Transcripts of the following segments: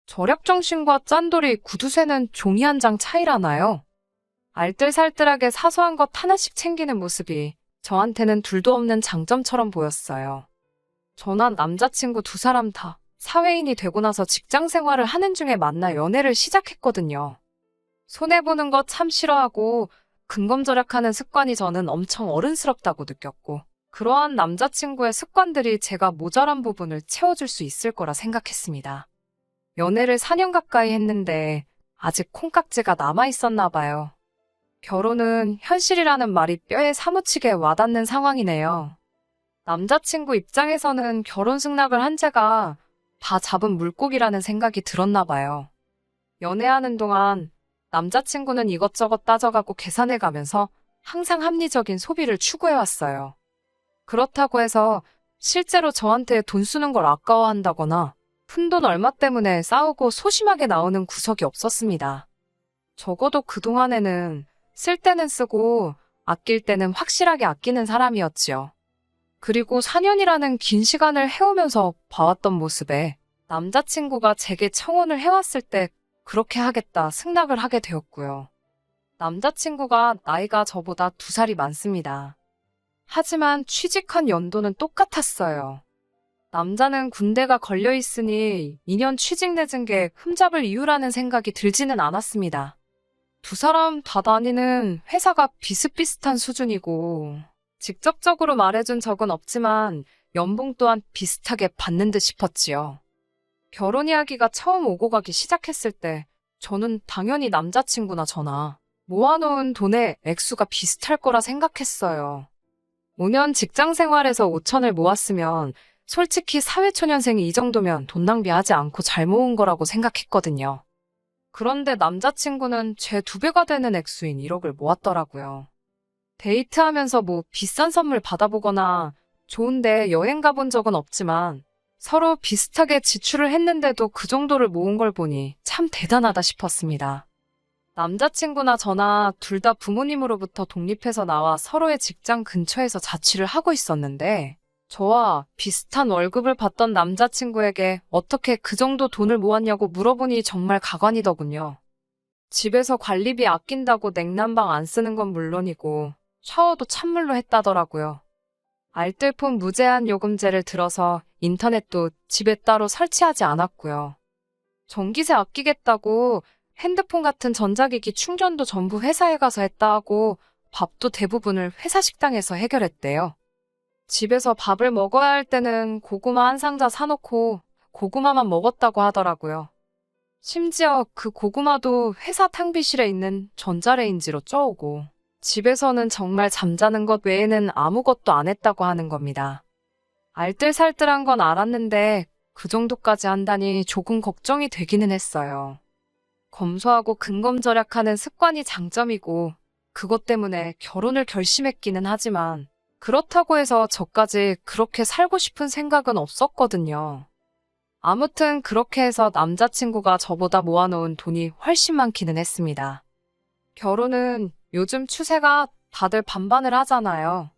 절약정신과 짠돌이 구두쇠는 종이 한 장 차이라나요? 알뜰살뜰하게 사소한 것 하나씩 챙기는 모습이 저한테는 둘도 없는 장점처럼 보였어요. 저나 남자친구 두 사람 다 사회인이 되고 나서 직장 생활을 하는 중에 만나 연애를 시작했거든요. 손해보는 거 참 싫어하고 근검절약하는 습관이 저는 엄청 어른스럽다고 느꼈고, 그러한 남자친구의 습관들이 제가 모자란 부분을 채워줄 수 있을 거라 생각했습니다. 연애를 4년 가까이 했는데 아직 콩깍지가 남아있었나 봐요. 결혼은 현실이라는 말이 뼈에 사무치게 와닿는 상황이네요. 남자친구 입장에서는 결혼 승낙을 한 제가 다 잡은 물고기라는 생각이 들었나 봐요. 연애하는 동안 남자친구는 이것저것 따져가고 계산해가면서 항상 합리적인 소비를 추구해왔어요. 그렇다고 해서 실제로 저한테 돈 쓰는 걸 아까워한다거나 푼돈 얼마 때문에 싸우고 소심하게 나오는 구석이 없었습니다. 적어도 그동안에는 쓸 때는 쓰고 아낄 때는 확실하게 아끼는 사람이었지요. 그리고 4년이라는 긴 시간을 해오면서 봐왔던 모습에 남자친구가 제게 청혼을 해왔을 때 그렇게 하겠다 승낙을 하게 되었고요. 남자친구가 나이가 저보다 2살이 많습니다. 하지만 취직한 연도는 똑같았어요. 남자는 군대가 걸려있으니 2년 취직 늦은 게 흠잡을 이유라는 생각이 들지는 않았습니다. 두 사람 다 다니는 회사가 비슷비슷한 수준이고 직접적으로 말해준 적은 없지만 연봉 또한 비슷하게 받는 듯 싶었지요. 결혼 이야기가 처음 오고 가기 시작했을 때 저는 당연히 남자친구나 저나 모아놓은 돈의 액수가 비슷할 거라 생각했어요. 5년 직장 생활에서 5천을 모았으면 솔직히 사회초년생이 이 정도면 돈 낭비하지 않고 잘 모은 거라고 생각했거든요. 그런데 남자친구는 제 2배가 되는 액수인 1억을 모았더라고요. 데이트하면서 뭐 비싼 선물 받아보거나 좋은데 여행 가본 적은 없지만 서로 비슷하게 지출을 했는데도 그 정도를 모은 걸 보니 참 대단하다 싶었습니다. 남자친구나 저나 둘 다 부모님으로부터 독립해서 나와 서로의 직장 근처에서 자취를 하고 있었는데 저와 비슷한 월급을 받던 남자친구에게 어떻게 그 정도 돈을 모았냐고 물어보니 정말 가관이더군요. 집에서 관리비 아낀다고 냉난방 안 쓰는 건 물론이고 샤워도 찬물로 했다더라고요. 알뜰폰 무제한 요금제를 들어서 인터넷도 집에 따로 설치하지 않았고요. 전기세 아끼겠다고 핸드폰 같은 전자기기 충전도 전부 회사에 가서 했다 하고 밥도 대부분을 회사 식당에서 해결했대요. 집에서 밥을 먹어야 할 때는 고구마 한 상자 사놓고 고구마만 먹었다고 하더라고요. 심지어 그 고구마도 회사 탕비실에 있는 전자레인지로 쪄오고 집에서는 정말 잠자는 것 외에는 아무것도 안 했다고 하는 겁니다. 알뜰살뜰한 건 알았는데 그 정도까지 한다니 조금 걱정이 되기는 했어요. 검소하고 근검절약하는 습관이 장점이고 그것 때문에 결혼을 결심했기는 하지만 그렇다고 해서 저까지 그렇게 살고 싶은 생각은 없었거든요. 아무튼 그렇게 해서 남자친구가 저보다 모아놓은 돈이 훨씬 많기는 했습니다. 결혼은 요즘 추세가 다들 반반을 하잖아요.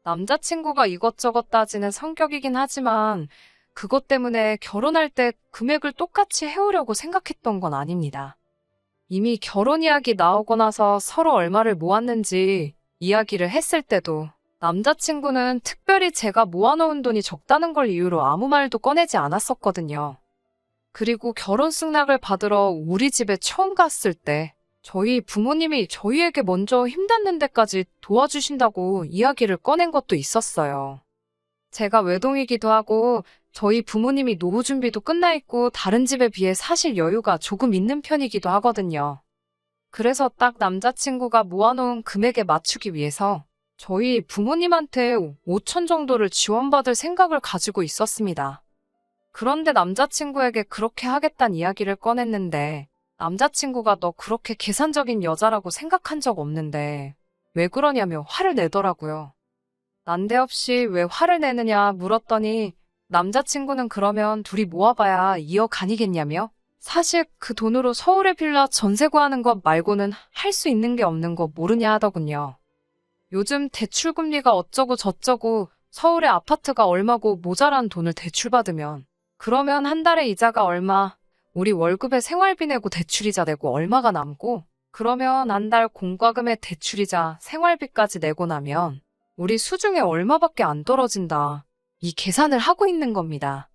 남자친구가 이것저것 따지는 성격이긴 하지만 그것 때문에 결혼할 때 금액을 똑같이 해오려고 생각했던 건 아닙니다. 이미 결혼 이야기 나오고 나서 서로 얼마를 모았는지 이야기를 했을 때도 남자친구는 특별히 제가 모아놓은 돈이 적다는 걸 이유로 아무 말도 꺼내지 않았었거든요. 그리고 결혼 승낙을 받으러 우리 집에 처음 갔을 때 저희 부모님이 저희에게 먼저 힘닿는 데까지 도와주신다고 이야기를 꺼낸 것도 있었어요. 제가 외동이기도 하고 저희 부모님이 노후 준비도 끝나 있고 다른 집에 비해 사실 여유가 조금 있는 편이기도 하거든요. 그래서 딱 남자친구가 모아놓은 금액에 맞추기 위해서 저희 부모님한테 5천 정도를 지원받을 생각을 가지고 있었습니다. 그런데 남자친구에게 그렇게 하겠다는 이야기를 꺼냈는데 남자친구가 너 그렇게 계산적인 여자라고 생각한 적 없는데 왜 그러냐며 화를 내더라고요. 난데없이 왜 화를 내느냐 물었더니 남자친구는 그러면 둘이 모아봐야 2억 아니겠냐며 사실 그 돈으로 서울에 빌라 전세 구하는 것 말고는 할 수 있는 게 없는 거 모르냐 하더군요. 요즘 대출금리가 어쩌고 저쩌고 서울의 아파트가 얼마고 모자란 돈을 대출받으면 그러면 한 달에 이자가 얼마, 우리 월급에 생활비 내고 대출이자 내고 얼마가 남고, 그러면 한 달 공과금에 대출이자 생활비까지 내고 나면 우리 수중에 얼마밖에 안 떨어진다. 이 계산을 하고 있는 겁니다.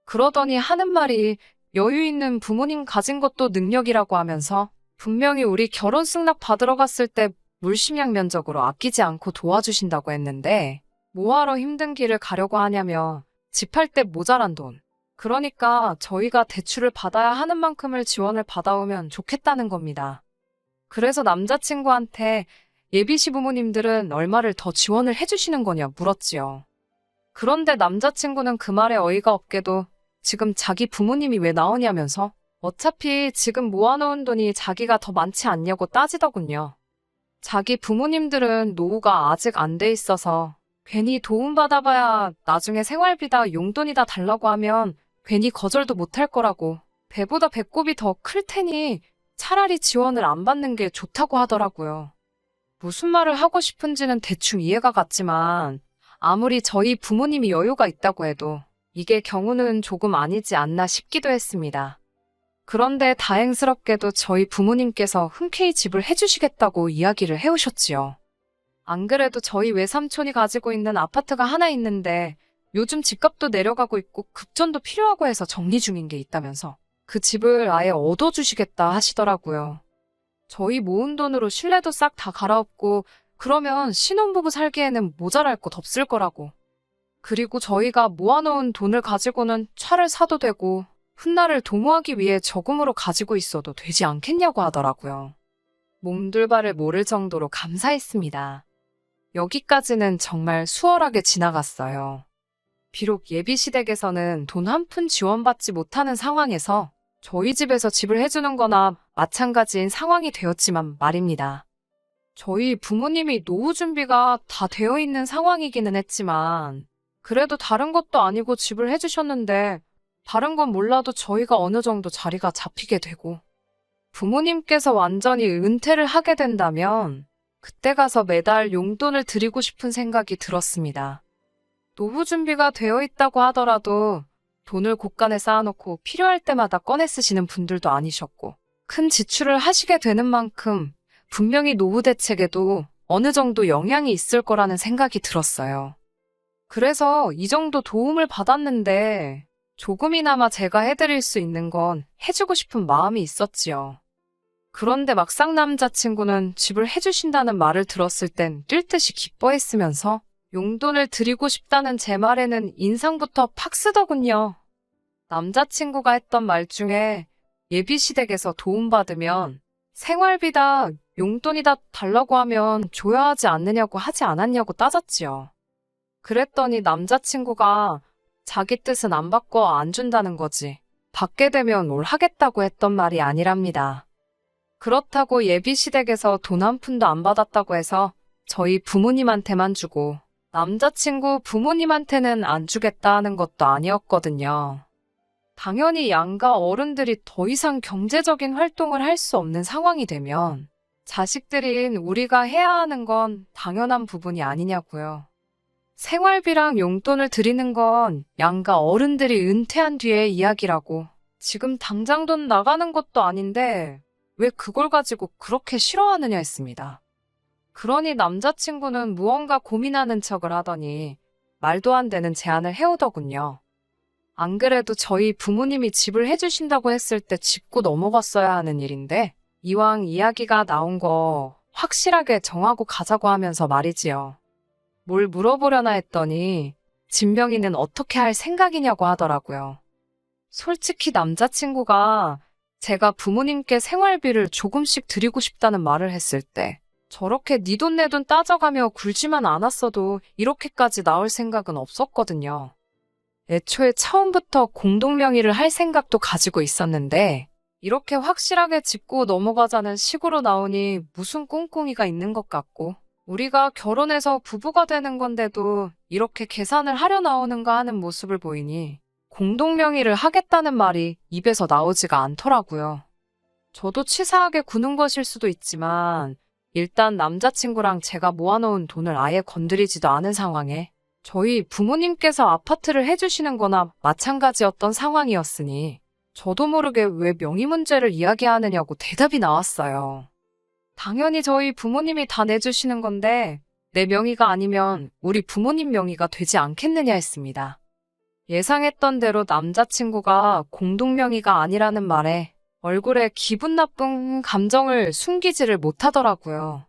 그러더니 하는 말이 여유 있는 부모님 가진 것도 능력이라고 하면서 분명히 우리 결혼 승낙 받으러 갔을 때 물심양 면적으로 아끼지 않고 도와주신다고 했는데 뭐하러 힘든 길을 가려고 하냐며 집 할 때 모자란 돈. 그러니까 저희가 대출을 받아야 하는 만큼을 지원을 받아오면 좋겠다는 겁니다. 그래서 남자친구한테 예비 시부모님들은 얼마를 더 지원을 해주시는 거냐 물었지요. 그런데 남자친구는 그 말에 어이가 없게도 지금 자기 부모님이 왜 나오냐면서 어차피 지금 모아놓은 돈이 자기가 더 많지 않냐고 따지더군요. 자기 부모님들은 노후가 아직 안 돼 있어서 괜히 도움받아봐야 나중에 생활비다 용돈이다 달라고 하면 괜히 거절도 못할 거라고 배보다 배꼽이 더 클 테니 차라리 지원을 안 받는 게 좋다고 하더라고요. 무슨 말을 하고 싶은지는 대충 이해가 갔지만 아무리 저희 부모님이 여유가 있다고 해도 이게 경우는 조금 아니지 않나 싶기도 했습니다. 그런데 다행스럽게도 저희 부모님께서 흔쾌히 집을 해주시겠다고 이야기를 해오셨지요. 안 그래도 저희 외삼촌이 가지고 있는 아파트가 하나 있는데 요즘 집값도 내려가고 있고 급전도 필요하고 해서 정리 중인 게 있다면서 그 집을 아예 얻어주시겠다 하시더라고요. 저희 모은 돈으로 실내도 싹 다 갈아엎고 그러면 신혼부부 살기에는 모자랄 곳 없을 거라고. 그리고 저희가 모아놓은 돈을 가지고는 차를 사도 되고 훗날을 도모하기 위해 저금으로 가지고 있어도 되지 않겠냐고 하더라고요. 몸둘바를 모를 정도로 감사했습니다. 여기까지는 정말 수월하게 지나갔어요. 비록 예비시댁에서는 돈 한 푼 지원받지 못하는 상황에서 저희 집에서 집을 해주는 거나 마찬가지인 상황이 되었지만 말입니다. 저희 부모님이 노후 준비가 다 되어 있는 상황이기는 했지만 그래도 다른 것도 아니고 집을 해주셨는데 다른 건 몰라도 저희가 어느 정도 자리가 잡히게 되고 부모님께서 완전히 은퇴를 하게 된다면 그때 가서 매달 용돈을 드리고 싶은 생각이 들었습니다. 노후 준비가 되어 있다고 하더라도 돈을 곳간에 쌓아놓고 필요할 때마다 꺼내 쓰시는 분들도 아니셨고 큰 지출을 하시게 되는 만큼 분명히 노후 대책에도 어느 정도 영향이 있을 거라는 생각이 들었어요. 그래서 이 정도 도움을 받았는데 조금이나마 제가 해드릴 수 있는 건 해주고 싶은 마음이 있었지요. 그런데 막상 남자친구는 집을 해주신다는 말을 들었을 땐 뛸 듯이 기뻐했으면서 용돈을 드리고 싶다는 제 말에는 인상부터 팍 쓰더군요. 남자친구가 했던 말 중에 예비시댁에서 도움받으면 생활비다 용돈이다 달라고 하면 줘야 하지 않느냐고 하지 않았냐고 따졌지요. 그랬더니 남자친구가 자기 뜻은 안 바꿔 안 준다는 거지. 받게 되면 뭘 하겠다고 했던 말이 아니랍니다. 그렇다고 예비시댁에서 돈 한 푼도 안 받았다고 해서 저희 부모님한테만 주고 남자친구 부모님한테는 안 주겠다 하는 것도 아니었거든요. 당연히 양가 어른들이 더 이상 경제적인 활동을 할 수 없는 상황이 되면 자식들인 우리가 해야 하는 건 당연한 부분이 아니냐고요. 생활비랑 용돈을 드리는 건 양가 어른들이 은퇴한 뒤의 이야기라고. 지금 당장 돈 나가는 것도 아닌데 왜 그걸 가지고 그렇게 싫어하느냐 했습니다. 그러니 남자친구는 무언가 고민하는 척을 하더니 말도 안 되는 제안을 해오더군요. 안 그래도 저희 부모님이 집을 해주신다고 했을 때 짚고 넘어갔어야 하는 일인데 이왕 이야기가 나온 거 확실하게 정하고 가자고 하면서 말이지요. 뭘 물어보려나 했더니 진명이는 어떻게 할 생각이냐고 하더라고요. 솔직히 남자친구가 제가 부모님께 생활비를 조금씩 드리고 싶다는 말을 했을 때 저렇게 네 돈 내 돈 따져가며 굴지만 않았어도 이렇게까지 나올 생각은 없었거든요. 애초에 처음부터 공동명의를 할 생각도 가지고 있었는데 이렇게 확실하게 짚고 넘어가자는 식으로 나오니 무슨 꿍꿍이가 있는 것 같고 우리가 결혼해서 부부가 되는 건데도 이렇게 계산을 하려 나오는가 하는 모습을 보이니 공동명의를 하겠다는 말이 입에서 나오지가 않더라고요. 저도 치사하게 구는 것일 수도 있지만 일단 남자친구랑 제가 모아놓은 돈을 아예 건드리지도 않은 상황에 저희 부모님께서 아파트를 해주시는 거나 마찬가지였던 상황이었으니 저도 모르게 왜 명의 문제를 이야기하느냐고 대답이 나왔어요. 당연히 저희 부모님이 다 내주시는 건데 내 명의가 아니면 우리 부모님 명의가 되지 않겠느냐 했습니다. 예상했던 대로 남자친구가 공동 명의가 아니라는 말에 얼굴에 기분 나쁜 감정을 숨기지를 못하더라고요.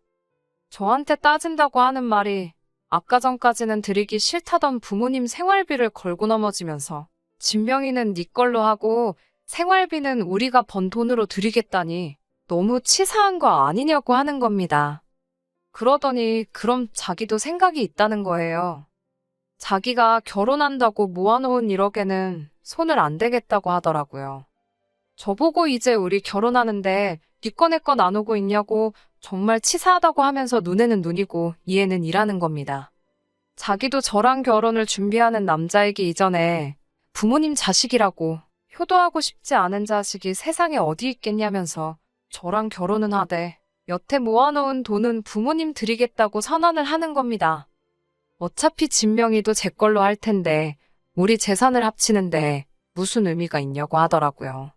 저한테 따진다고 하는 말이 아까 전까지는 드리기 싫다던 부모님 생활비를 걸고 넘어지면서 집 명의는 네 걸로 하고 생활비는 우리가 번 돈으로 드리겠다니 너무 치사한 거 아니냐고 하는 겁니다. 그러더니 그럼 자기도 생각이 있다는 거예요. 자기가 결혼한다고 모아놓은 1억에는 손을 안 대겠다고 하더라고요. 저보고 이제 우리 결혼하는데 네 거 내 거 나누고 있냐고 정말 치사하다고 하면서 눈에는 눈이고 이에는 이라는 겁니다. 자기도 저랑 결혼을 준비하는 남자이기 이전에 부모님 자식이라고 효도하고 싶지 않은 자식이 세상에 어디 있겠냐면서 저랑 결혼은 하되 여태 모아놓은 돈은 부모님 드리겠다고 선언을 하는 겁니다. 어차피 집 명의도 제 걸로 할 텐데 우리 재산을 합치는데 무슨 의미가 있냐고 하더라고요.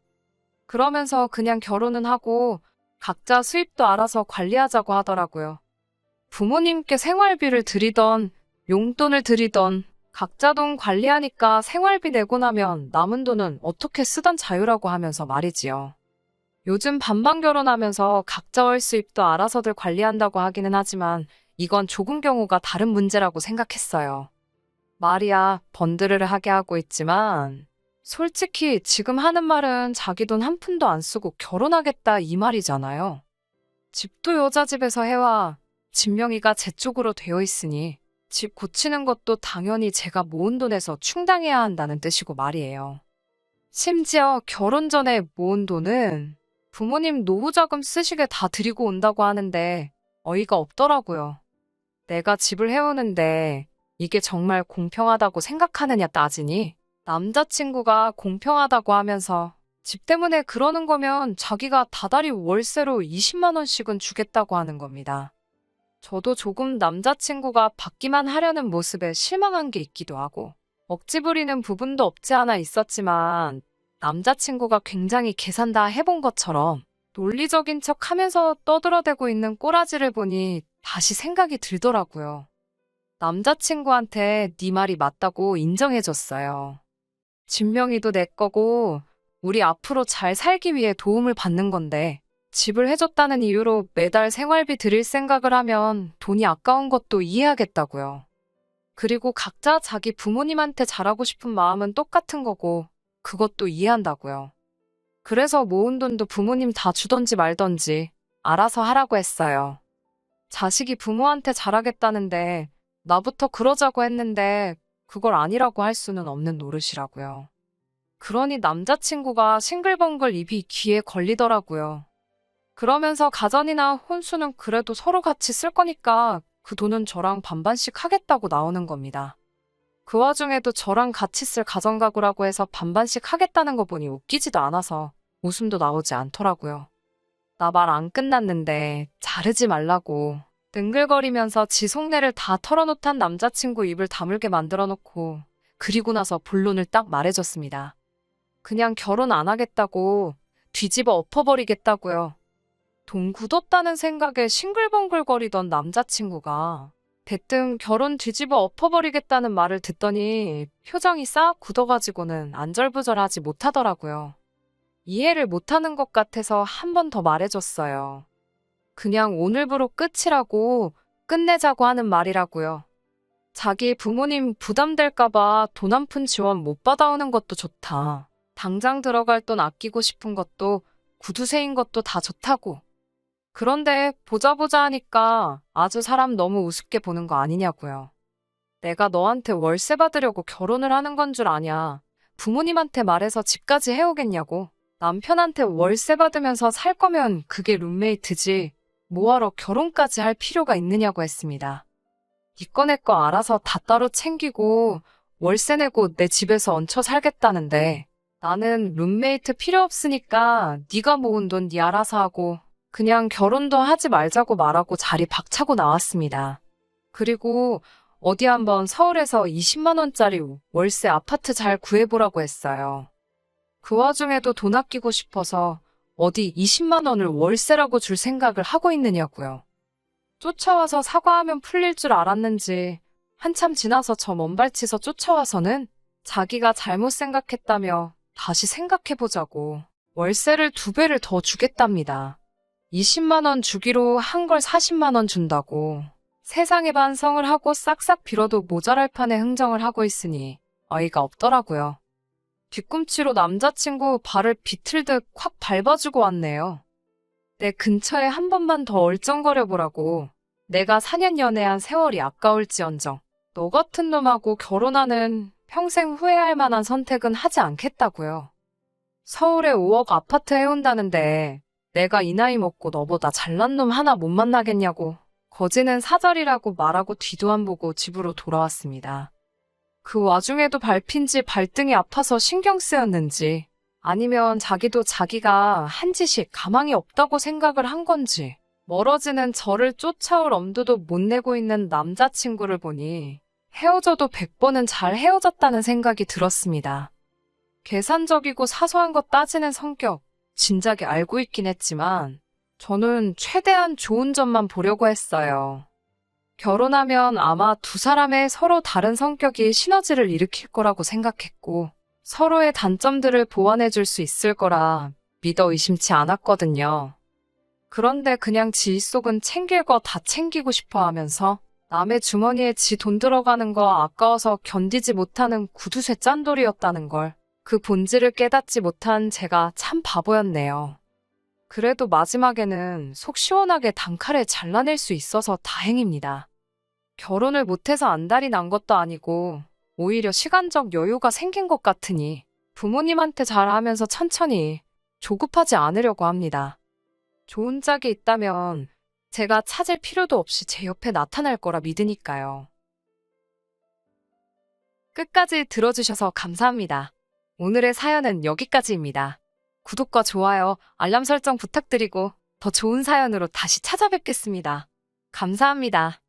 그러면서 그냥 결혼은 하고 각자 수입도 알아서 관리하자고 하더라고요. 부모님께 생활비를 드리던 용돈을 드리던 각자 돈 관리하니까 생활비 내고 나면 남은 돈은 어떻게 쓰던 자유라고 하면서 말이지요. 요즘 반반 결혼하면서 각자 월 수입도 알아서들 관리한다고 하기는 하지만 이건 조금 경우가 다른 문제라고 생각했어요. 말이야 번드르르 하게 하고 있지만 솔직히 지금 하는 말은 자기 돈 한 푼도 안 쓰고 결혼하겠다 이 말이잖아요. 집도 여자 집에서 해와 집 명의가 제 쪽으로 되어 있으니 집 고치는 것도 당연히 제가 모은 돈에서 충당해야 한다는 뜻이고 말이에요. 심지어 결혼 전에 모은 돈은 부모님 노후자금 쓰시게 다 드리고 온다고 하는데 어이가 없더라고요. 내가 집을 해오는데 이게 정말 공평하다고 생각하느냐 따지니 남자친구가 공평하다고 하면서 집 때문에 그러는 거면 자기가 다달이 월세로 20만 원씩은 주겠다고 하는 겁니다. 저도 조금 남자친구가 받기만 하려는 모습에 실망한 게 있기도 하고 억지 부리는 부분도 없지 않아 있었지만 남자친구가 굉장히 계산 다 해본 것처럼 논리적인 척 하면서 떠들어대고 있는 꼬라지를 보니 다시 생각이 들더라고요. 남자친구한테 네 말이 맞다고 인정해줬어요. 집 명의도 내 거고 우리 앞으로 잘 살기 위해 도움을 받는 건데 집을 해줬다는 이유로 매달 생활비 드릴 생각을 하면 돈이 아까운 것도 이해하겠다고요. 그리고 각자 자기 부모님한테 잘하고 싶은 마음은 똑같은 거고 그것도 이해한다고요. 그래서 모은 돈도 부모님 다 주던지 말던지 알아서 하라고 했어요. 자식이 부모한테 잘하겠다는데 나부터 그러자고 했는데 그걸 아니라고 할 수는 없는 노릇이라고요. 그러니 남자친구가 싱글벙글 입이 귀에 걸리더라고요. 그러면서 가전이나 혼수는 그래도 서로 같이 쓸 거니까 그 돈은 저랑 반반씩 하겠다고 나오는 겁니다. 그 와중에도 저랑 같이 쓸 가전가구라고 해서 반반씩 하겠다는 거 보니 웃기지도 않아서 웃음도 나오지 않더라고요. 나 말 안 끝났는데 자르지 말라고 능글거리면서 지 속내를 다 털어놓던 남자친구 입을 다물게 만들어 놓고 그리고 나서 본론을 딱 말해줬습니다. 그냥 결혼 안 하겠다고 뒤집어 엎어버리겠다고요. 돈 굳었다는 생각에 싱글벙글거리던 남자친구가 대뜸 결혼 뒤집어 엎어버리겠다는 말을 듣더니 표정이 싹 굳어가지고는 안절부절하지 못하더라고요. 이해를 못하는 것 같아서 한 번 더 말해줬어요. 그냥 오늘부로 끝이라고 끝내자고 하는 말이라고요. 자기 부모님 부담될까봐 돈 한 푼 지원 못 받아오는 것도 좋다. 당장 들어갈 돈 아끼고 싶은 것도 구두쇠인 것도 다 좋다고. 그런데 보자 하니까 아주 사람 너무 우습게 보는 거 아니냐고요. 내가 너한테 월세 받으려고 결혼을 하는 건 줄 아냐. 부모님한테 말해서 집까지 해오겠냐고. 남편한테 월세 받으면서 살 거면 그게 룸메이트지. 뭐하러 결혼까지 할 필요가 있느냐고 했습니다. 네 거 내 거 알아서 다 따로 챙기고 월세 내고 내 집에서 얹혀 살겠다는데 나는 룸메이트 필요 없으니까 네가 모은 돈 네 알아서 하고 그냥 결혼도 하지 말자고 말하고 자리 박차고 나왔습니다. 그리고 어디 한번 서울에서 20만 원짜리 월세 아파트 잘 구해보라고 했어요. 그 와중에도 돈 아끼고 싶어서 어디 20만 원을 월세라고 줄 생각을 하고 있느냐고요. 쫓아와서 사과하면 풀릴 줄 알았는지 한참 지나서 저 먼발치서 쫓아와서는 자기가 잘못 생각했다며 다시 생각해보자고 월세를 2배를 더 주겠답니다. 20만 원 주기로 한 걸 40만 원 준다고. 세상에 반성을 하고 싹싹 빌어도 모자랄 판에 흥정을 하고 있으니 어이가 없더라고요. 뒤꿈치로 남자친구 발을 비틀듯 확 밟아주고 왔네요. 내 근처에 한 번만 더 얼쩡거려보라고. 내가 4년 연애한 세월이 아까울지언정 너 같은 놈하고 결혼하는 평생 후회할 만한 선택은 하지 않겠다고요. 서울에 5억 아파트 해온다는데 내가 이 나이 먹고 너보다 잘난 놈 하나 못 만나겠냐고 거지는 사절이라고 말하고 뒤도 안 보고 집으로 돌아왔습니다. 그 와중에도 밟힌 지 발등이 아파서 신경 쓰였는지 아니면 자기도 자기가 한 짓이 가망이 없다고 생각을 한 건지 멀어지는 저를 쫓아올 엄두도 못 내고 있는 남자친구를 보니 헤어져도 100번은 잘 헤어졌다는 생각이 들었습니다. 계산적이고 사소한 것 따지는 성격 진작에 알고 있긴 했지만 저는 최대한 좋은 점만 보려고 했어요. 결혼하면 아마 두 사람의 서로 다른 성격이 시너지를 일으킬 거라고 생각했고 서로의 단점들을 보완해 줄 수 있을 거라 믿어 의심치 않았거든요. 그런데 그냥 지 속은 챙길 거 다 챙기고 싶어 하면서 남의 주머니에 지 돈 들어가는 거 아까워서 견디지 못하는 구두쇠 짠돌이었다는 걸 그 본질을 깨닫지 못한 제가 참 바보였네요. 그래도 마지막에는 속 시원하게 단칼에 잘라낼 수 있어서 다행입니다. 결혼을 못해서 안달이 난 것도 아니고 오히려 시간적 여유가 생긴 것 같으니 부모님한테 잘하면서 천천히 조급하지 않으려고 합니다. 좋은 짝이 있다면 제가 찾을 필요도 없이 제 옆에 나타날 거라 믿으니까요. 끝까지 들어주셔서 감사합니다. 오늘의 사연은 여기까지입니다. 구독과 좋아요, 알람 설정 부탁드리고 더 좋은 사연으로 다시 찾아뵙겠습니다. 감사합니다.